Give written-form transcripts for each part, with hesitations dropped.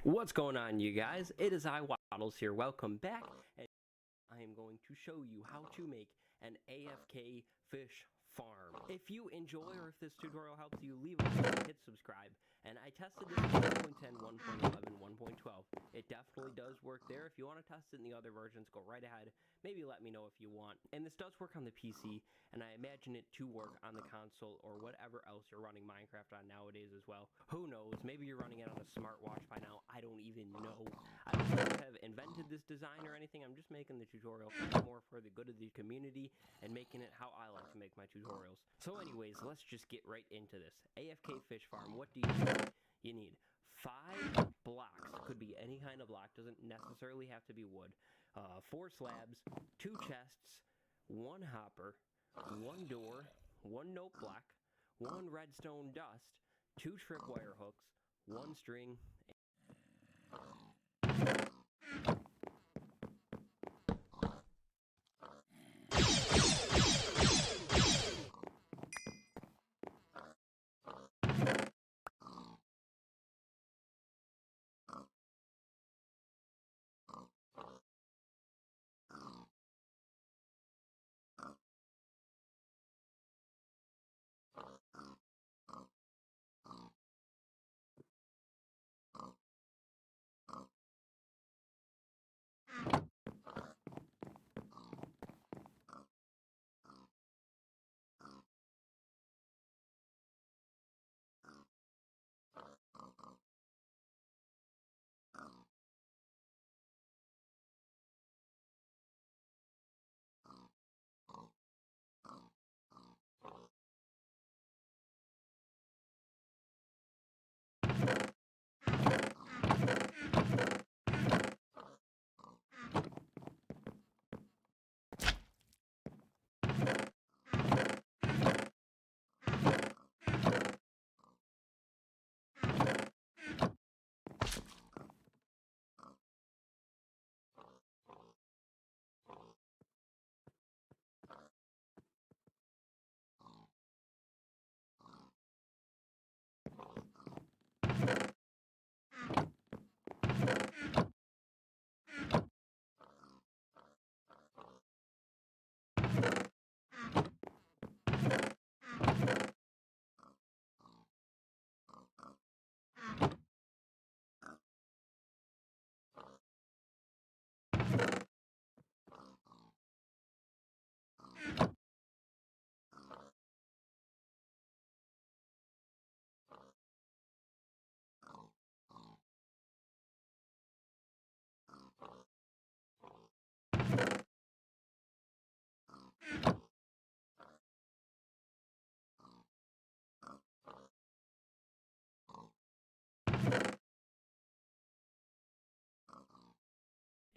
What's going on, you guys? It is Waddles here. Welcome back, and I am going to show you how to make an AFK fish farm. If you enjoy or if this tutorial helps you, leave a like, hit subscribe. And I tested this in 1.10, 1.11, 1.12. It definitely does work there. If you want to test it in the other versions, go right ahead. Maybe let me know if you want. And this does work on the PC, and I imagine it to work on the console or whatever else you're running Minecraft on nowadays as well. Who knows? Maybe you're running it on a smartwatch by now. I don't even know. I don't have invented this design or anything. I'm just making the tutorial more for the good of the community and making it how I like to make my tutorials. So anyways, let's just get right into this. AFK fish farm. What do you need? You need 5 blocks. Could be any kind of block. Doesn't necessarily have to be wood. 4 slabs, 2 chests, 1 hopper, 1 door, 1 note block, 1 redstone dust, 2 tripwire hooks, 1 string.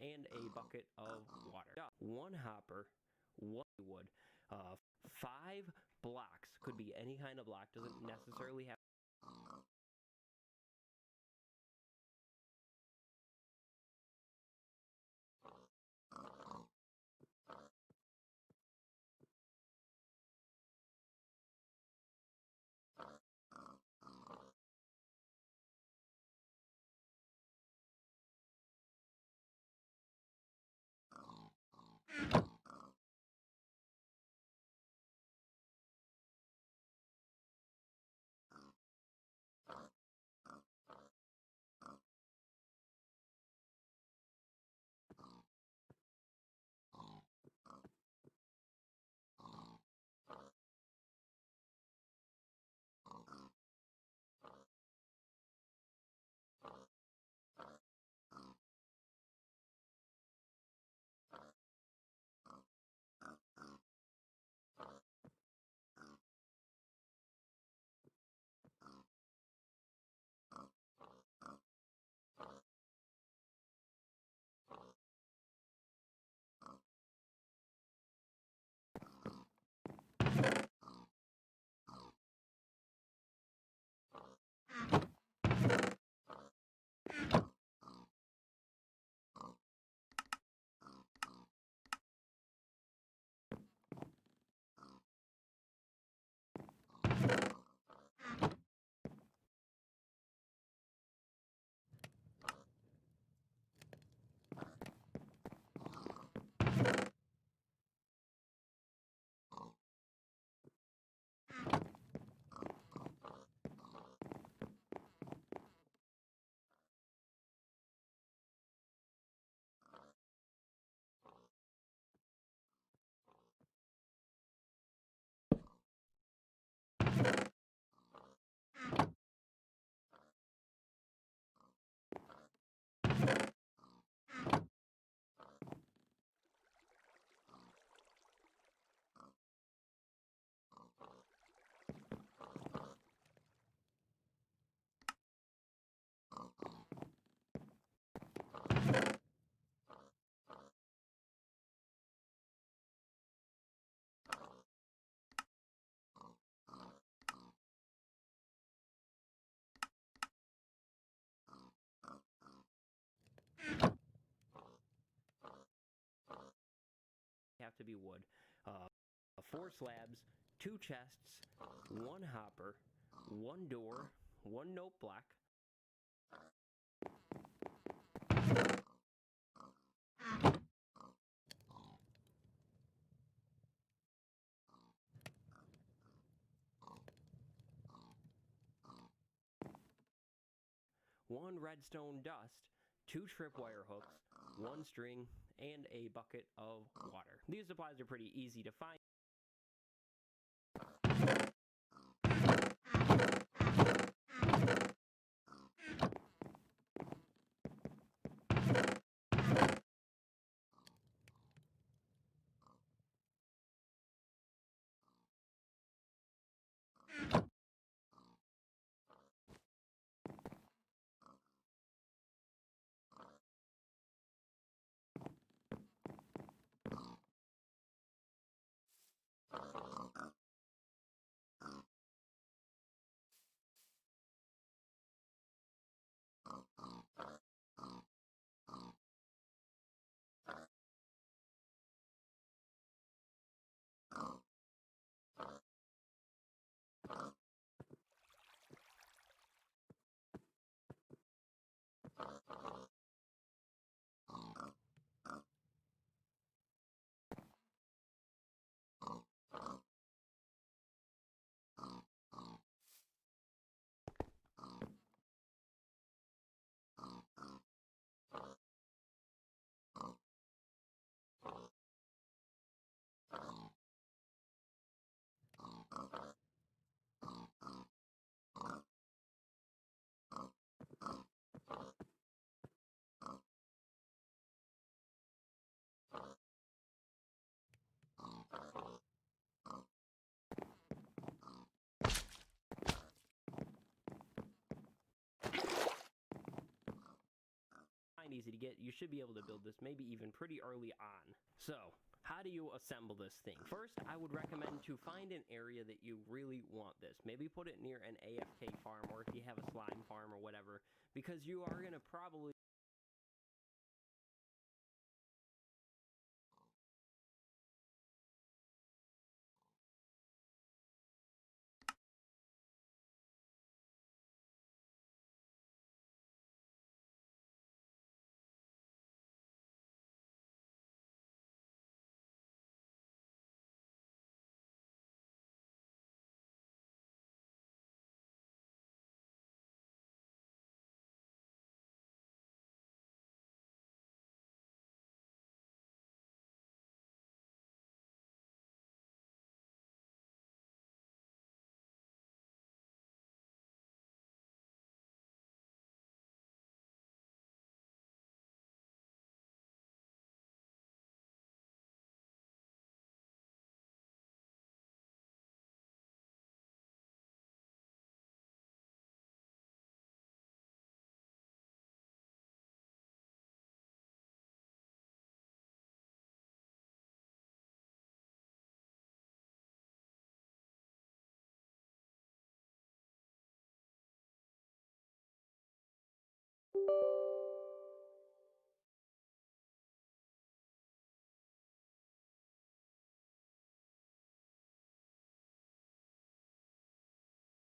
And a bucket of water. 1 hopper, 1 wood, 5 blocks. Could be any kind of block. Doesn't necessarily have. to be wood. 4 slabs, 2 chests, 1 hopper, 1 door, 1 note block, 1 redstone dust, 2 tripwire hooks, 1 string, and a bucket of water. These supplies are pretty easy to find. Easy to get. You should be able to build this maybe even pretty early on. So, how do you assemble this thing? First, I would recommend to find an area that you really want this. Maybe put it near an AFK farm, or if you have a slime farm or whatever, because you are going to probably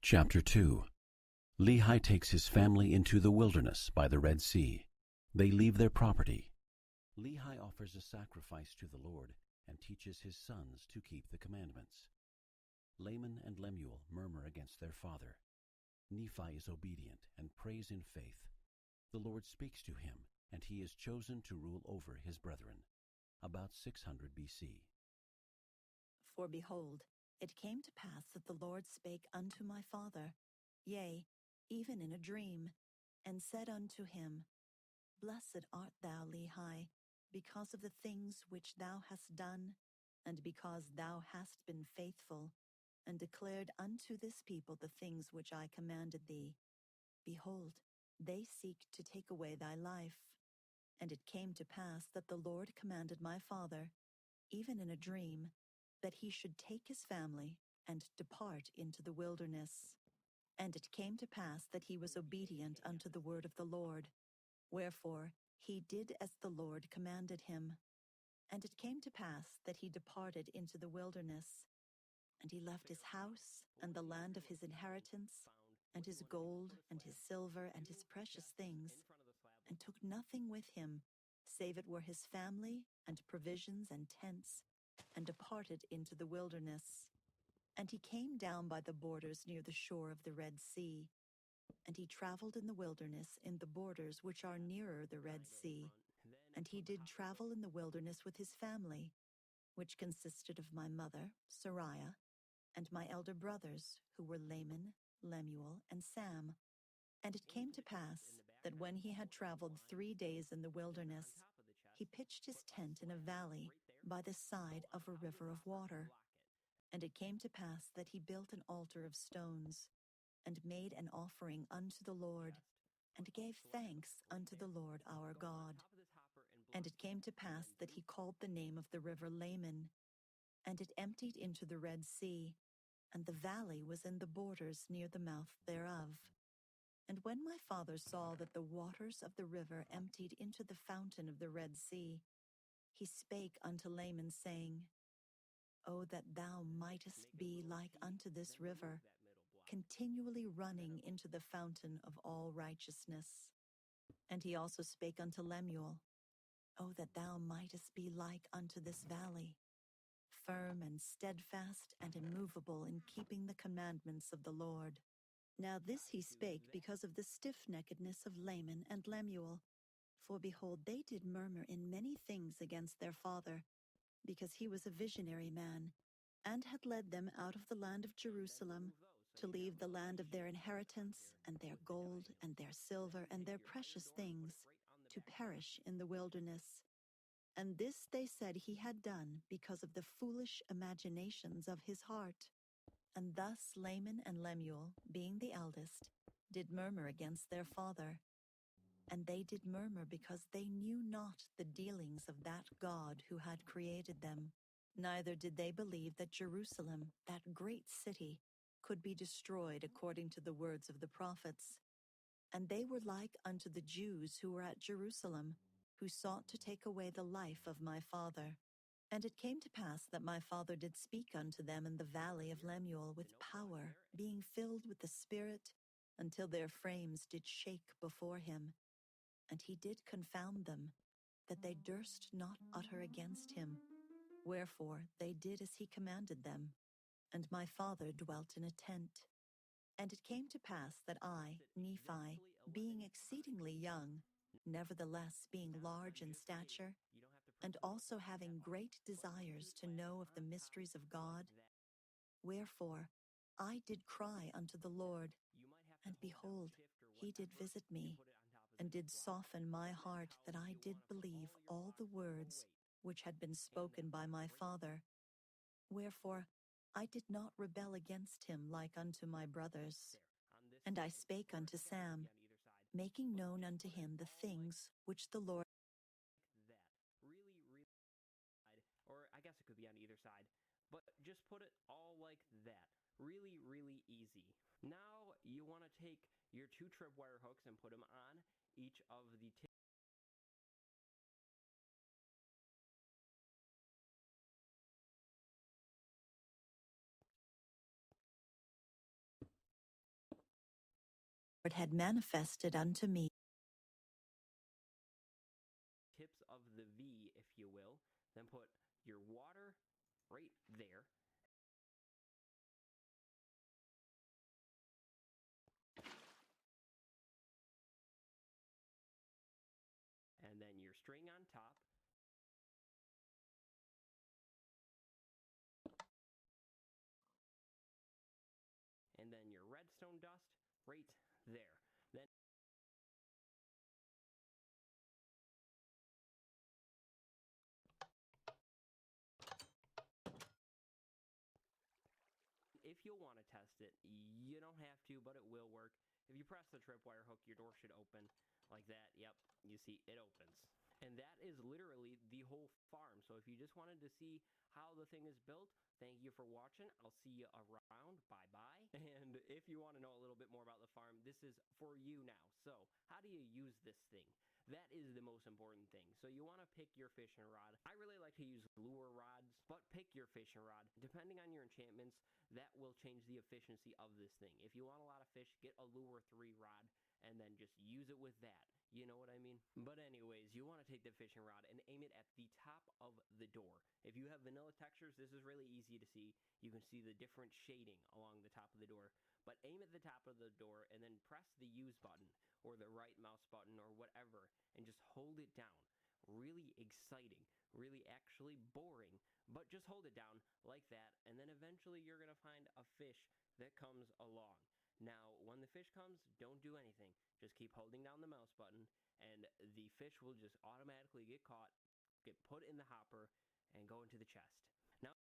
Chapter 2. Lehi takes his family into the wilderness by the Red Sea. They leave their property. Lehi offers a sacrifice to the Lord and teaches his sons to keep the commandments. Laman and Lemuel murmur against their father. Nephi is obedient and prays in faith. The Lord speaks to him, and he is chosen to rule over his brethren. About 600 B.C. For behold, it came to pass that the Lord spake unto my father, yea, even in a dream, and said unto him, Blessed art thou, Lehi, because of the things which thou hast done, and because thou hast been faithful, and declared unto this people the things which I commanded thee. Behold, they seek to take away thy life. And it came to pass that the Lord commanded my father, even in a dream, that he should take his family and depart into the wilderness. And it came to pass that he was obedient unto the word of the Lord. Wherefore he did as the Lord commanded him. And it came to pass that he departed into the wilderness, and he left his house and the land of his inheritance, and his gold and his silver and his precious things, and took nothing with him, save it were his family and provisions and tents, and departed into the wilderness. And he came down by the borders near the shore of the Red Sea, and he traveled in the wilderness in the borders which are nearer the Red Sea. And he did travel in the wilderness with his family, which consisted of my mother, Sariah, and my elder brothers, who were Laman, Lemuel, and Sam. And it came to pass that when he had traveled 3 days in the wilderness, he pitched his tent in a valley by the side of a river of water. And it came to pass that he built an altar of stones, and made an offering unto the Lord, and gave thanks unto the Lord our God. And it came to pass that he called the name of the river Laman, and it emptied into the Red Sea, and the valley was in the borders near the mouth thereof. And when my father saw that the waters of the river emptied into the fountain of the Red Sea, he spake unto Laman, saying, O that thou mightest be like unto this river, continually running into the fountain of all righteousness. And he also spake unto Lemuel, O that thou mightest be like unto this valley, firm and steadfast and immovable in keeping the commandments of the Lord. Now this he spake because of the stiff-neckedness of Laman and Lemuel. For behold, they did murmur in many things against their father, because he was a visionary man, and had led them out of the land of Jerusalem, to leave the land of their inheritance, and their gold, and their silver, and their precious things, to perish in the wilderness. And this they said he had done because of the foolish imaginations of his heart. And thus Laman and Lemuel, being the eldest, did murmur against their father. And they did murmur because they knew not the dealings of that God who had created them. Neither did they believe that Jerusalem, that great city, could be destroyed according to the words of the prophets. And they were like unto the Jews who were at Jerusalem, who sought to take away the life of my father. And it came to pass that my father did speak unto them in the valley of Lemuel with power, being filled with the Spirit, until their frames did shake before him. And he did confound them, that they durst not utter against him. Wherefore they did as he commanded them. And my father dwelt in a tent. And it came to pass that I, Nephi, being exceedingly young, nevertheless being large in stature, and also having great desires to know of the mysteries of God, wherefore I did cry unto the Lord, and behold, he did visit me, and did soften my heart, that I did believe all the words which had been spoken by my father. Wherefore I did not rebel against him like unto my brothers. And I spake unto Sam, making known unto him the things which the Lord. Or I guess it could be on either side, but just put it all like that. Really, really easy. Now you want to take your 2 tripwire hooks and put them on each of the Had manifested unto me. tips of the V, if you will. Then put your water right there. And then your string on top. And then your redstone dust right there. Then if you'll want to test it, you don't have to, but it will work. If you press the tripwire hook, your door should open like that. Yep, you see, it opens. And that is literally the whole farm. So if you just wanted to see how the thing is built. Thank you for watching. I'll see you around. Bye-bye. And if you want to know a little bit more about the farm, this is for you now. So how do you use this thing? That is the most important thing. So you want to pick your fishing rod. I really like to use lure rods, but pick your fishing rod. Depending on your enchantments, that will change the efficiency of this thing. If you want a lot of fish, get a lure 3 rod and then just use it with that. You know what I mean? But anyways, you want to take the fishing rod and aim it at the top of the door. If you have vanilla textures, this is really easy to see. You can see the different shading along the top of the door. But aim at the top of the door and then press the use button or the right mouse button or whatever and just hold it down. Really exciting, really actually boring, but just hold it down like that, and then eventually you're going to find a fish that comes along. Now, when the fish comes, don't do anything. Just keep holding down the mouse button, and the fish will just automatically get caught, get put in the hopper, and go into the chest. Now,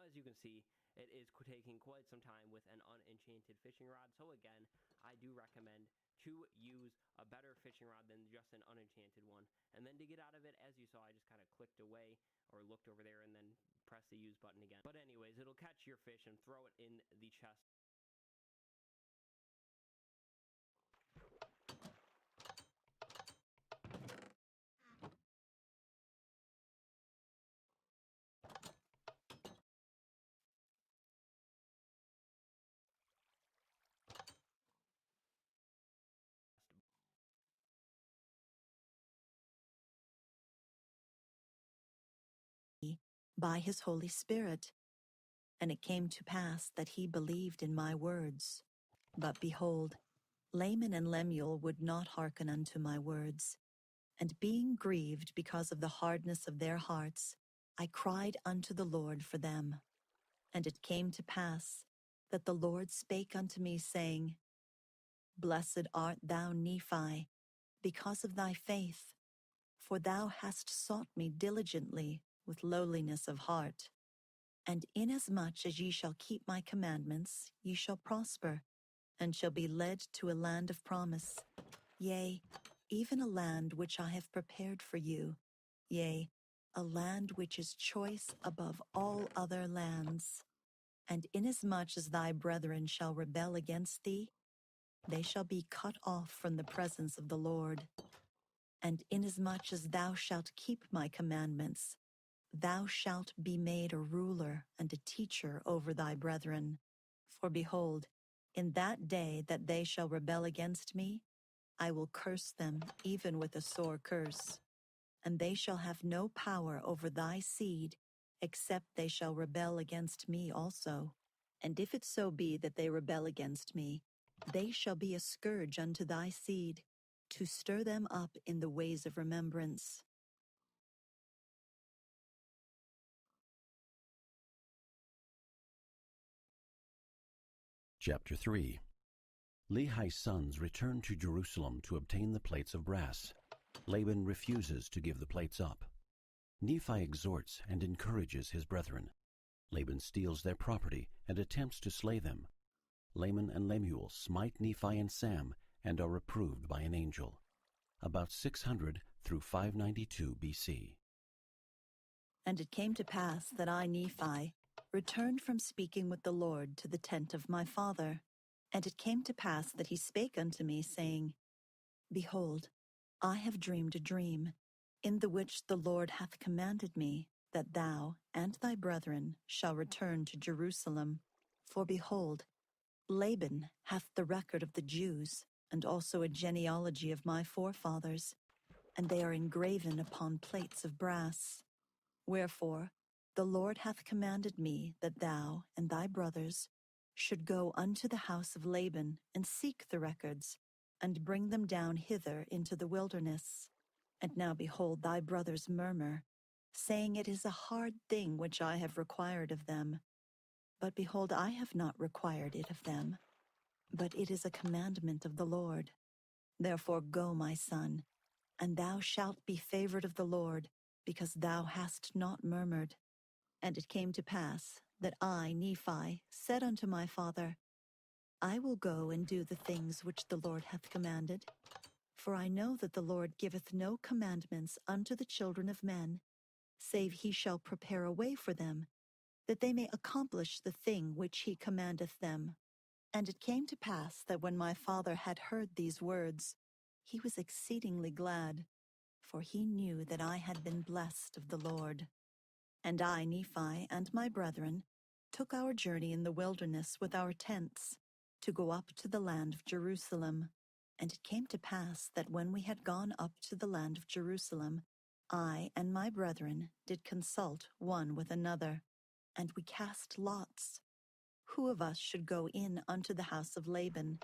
as you can see, it is taking quite some time with an unenchanted fishing rod. So again, I do recommend to use a better fishing rod than just an unenchanted one. And then to get out of it, as you saw, I just kind of clicked away or looked over there and then press the use button again. But anyways, it'll catch your fish and throw it in the chest. By his Holy Spirit. And it came to pass that he believed in my words. But behold, Laman and Lemuel would not hearken unto my words. And being grieved because of the hardness of their hearts, I cried unto the Lord for them. And it came to pass that the Lord spake unto me, saying, Blessed art thou, Nephi, because of thy faith, for thou hast sought me diligently with lowliness of heart. And inasmuch as ye shall keep my commandments, ye shall prosper, and shall be led to a land of promise, yea, even a land which I have prepared for you, yea, a land which is choice above all other lands. And inasmuch as thy brethren shall rebel against thee, they shall be cut off from the presence of the Lord. And inasmuch as thou shalt keep my commandments, thou shalt be made a ruler and a teacher over thy brethren. For behold, in that day that they shall rebel against me, I will curse them even with a sore curse. And they shall have no power over thy seed, except they shall rebel against me also. And if it so be that they rebel against me, they shall be a scourge unto thy seed, to stir them up in the ways of remembrance. Chapter 3. Lehi's sons return to Jerusalem to obtain the plates of brass. Laban refuses to give the plates up. Nephi exhorts and encourages his brethren. Laban steals their property and attempts to slay them. Laman and Lemuel smite Nephi and Sam and are reproved by an angel. About 600 through 592 BC. And it came to pass that I, Nephi, returned from speaking with the Lord to the tent of my father. And it came to pass that he spake unto me, saying, Behold, I have dreamed a dream, in the which the Lord hath commanded me, that thou and thy brethren shall return to Jerusalem. For behold, Laban hath the record of the Jews, and also a genealogy of my forefathers, and they are engraven upon plates of brass. Wherefore the Lord hath commanded me that thou and thy brothers should go unto the house of Laban, and seek the records, and bring them down hither into the wilderness. And now behold, thy brothers murmur, saying, It is a hard thing which I have required of them. But behold, I have not required it of them, but it is a commandment of the Lord. Therefore go, my son, and thou shalt be favored of the Lord, because thou hast not murmured. And it came to pass that I, Nephi, said unto my father, I will go and do the things which the Lord hath commanded. For I know that the Lord giveth no commandments unto the children of men, save he shall prepare a way for them, that they may accomplish the thing which he commandeth them. And it came to pass that when my father had heard these words, he was exceedingly glad, for he knew that I had been blessed of the Lord. And I, Nephi, and my brethren, took our journey in the wilderness with our tents, to go up to the land of Jerusalem. And it came to pass that when we had gone up to the land of Jerusalem, I and my brethren did consult one with another, and we cast lots, who of us should go in unto the house of Laban.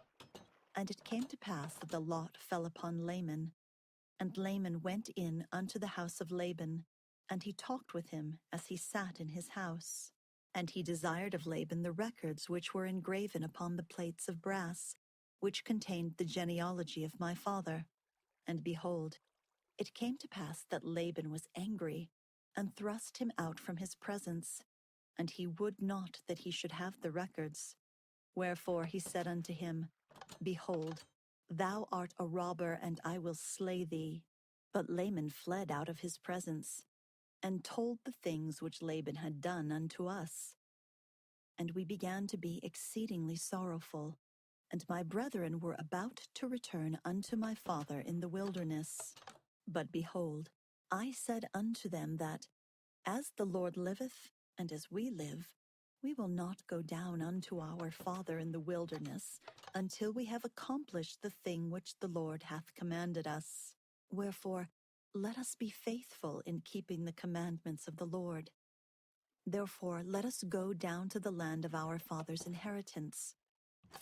And it came to pass that the lot fell upon Laman. And Laman went in unto the house of Laban, and he talked with him as he sat in his house. And he desired of Laban the records which were engraven upon the plates of brass, which contained the genealogy of my father. And behold, it came to pass that Laban was angry, and thrust him out from his presence, and he would not that he should have the records. Wherefore he said unto him, Behold, thou art a robber, and I will slay thee. But Laman fled out of his presence, and told the things which Laban had done unto us. And we began to be exceedingly sorrowful, and my brethren were about to return unto my father in the wilderness. But behold, I said unto them that, As the Lord liveth, and as we live, we will not go down unto our father in the wilderness until we have accomplished the thing which the Lord hath commanded us. Wherefore, let us be faithful in keeping the commandments of the Lord. Therefore, let us go down to the land of our father's inheritance.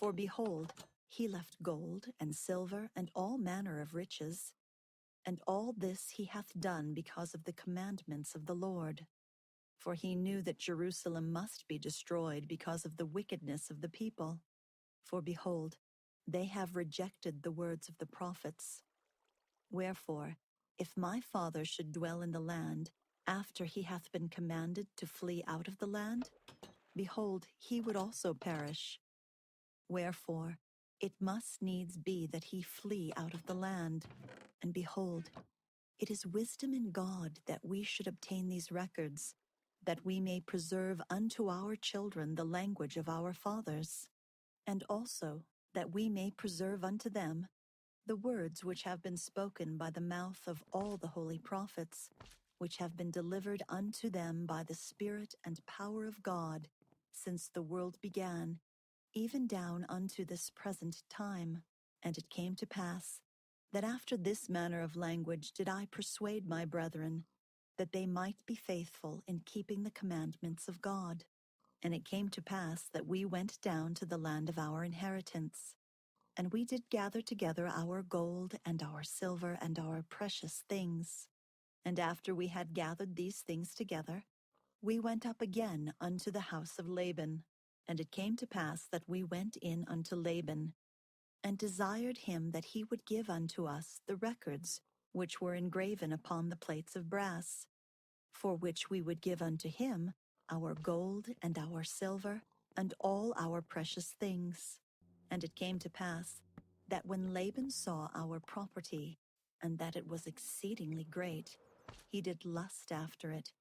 For behold, he left gold and silver and all manner of riches, and all this he hath done because of the commandments of the Lord. For he knew that Jerusalem must be destroyed because of the wickedness of the people. For behold, they have rejected the words of the prophets. Wherefore, if my father should dwell in the land, after he hath been commanded to flee out of the land, behold, he would also perish. Wherefore, it must needs be that he flee out of the land. And behold, it is wisdom in God that we should obtain these records, that we may preserve unto our children the language of our fathers, and also that we may preserve unto them the words which have been spoken by the mouth of all the holy prophets, which have been delivered unto them by the Spirit and power of God, since the world began, even down unto this present time. And it came to pass, that after this manner of language did I persuade my brethren, that they might be faithful in keeping the commandments of God. And it came to pass that we went down to the land of our inheritance, and we did gather together our gold and our silver and our precious things. And after we had gathered these things together, we went up again unto the house of Laban. And it came to pass that we went in unto Laban, and desired him that he would give unto us the records which were engraven upon the plates of brass, for which we would give unto him our gold and our silver and all our precious things. And it came to pass that when Laban saw our property, and that it was exceedingly great, he did lust after it,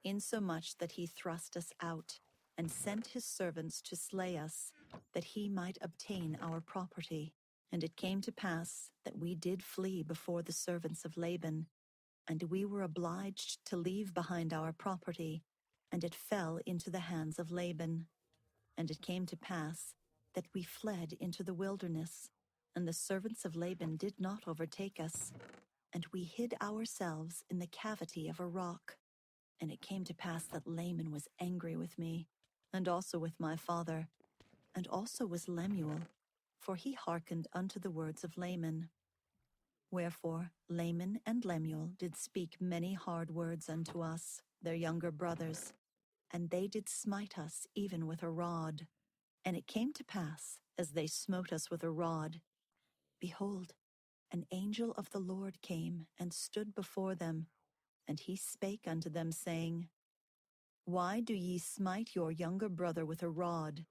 insomuch that he thrust us out, and sent his servants to slay us, that he might obtain our property. And it came to pass that we did flee before the servants of Laban, and we were obliged to leave behind our property, and it fell into the hands of Laban. And it came to pass that we fled into the wilderness, and the servants of Laban did not overtake us, and we hid ourselves in the cavity of a rock. And it came to pass that Laman was angry with me, and also with my father, and also was Lemuel, for he hearkened unto the words of Laman. Wherefore Laman and Lemuel did speak many hard words unto us, their younger brothers, and they did smite us even with a rod. And it came to pass, as they smote us with a rod, behold, an angel of the Lord came and stood before them, and he spake unto them, saying, Why do ye smite your younger brother with a rod?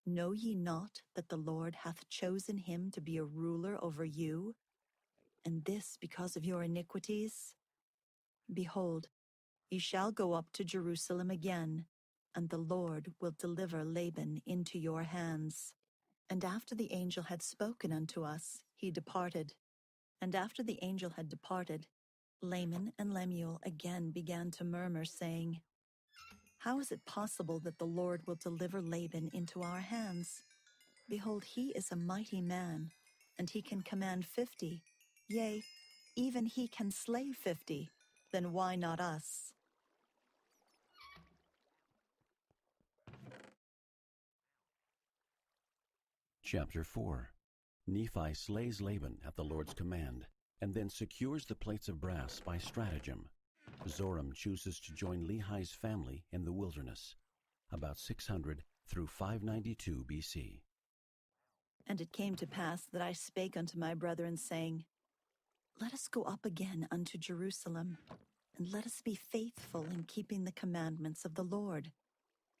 Know ye not that the Lord hath chosen him to be a ruler over you, and this because of your iniquities? Behold, ye shall go up to Jerusalem again, and the Lord will deliver Laban into your hands. And after the angel had spoken unto us, he departed. And after the angel had departed, Laman and Lemuel again began to murmur, saying, How is it possible that the Lord will deliver Laban into our hands? Behold, he is a mighty man, and he can command 50, yea, even he can slay 50. Then why not us? Chapter 4. Nephi slays Laban at the Lord's command, and then secures the plates of brass by stratagem. Zoram chooses to join Lehi's family in the wilderness, about 600 through 592 BC. And it came to pass that I spake unto my brethren, saying, Let us go up again unto Jerusalem, and let us be faithful in keeping the commandments of the Lord.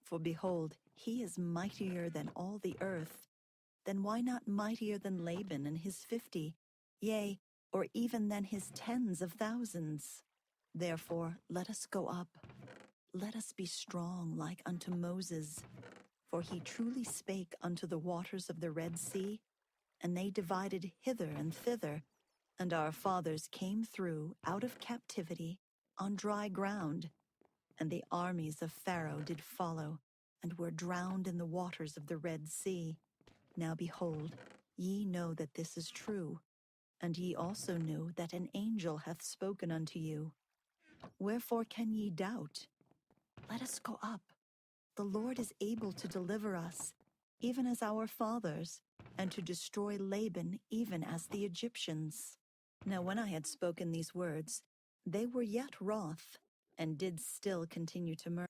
For behold, he is mightier than all the earth. Then why not mightier than Laban and his 50, yea, or even than his tens of thousands? Therefore let us go up. Let us be strong like unto Moses. For he truly spake unto the waters of the Red Sea, and they divided hither and thither, and our fathers came through out of captivity on dry ground. And the armies of Pharaoh did follow, and were drowned in the waters of the Red Sea. Now behold, ye know that this is true, and ye also know that an angel hath spoken unto you. Wherefore can ye doubt? Let us go up. The Lord is able to deliver us, even as our fathers, and to destroy Laban even as the Egyptians. Now when I had spoken these words, they were yet wroth, and did still continue to murmur.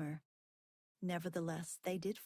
summer. Nevertheless, they did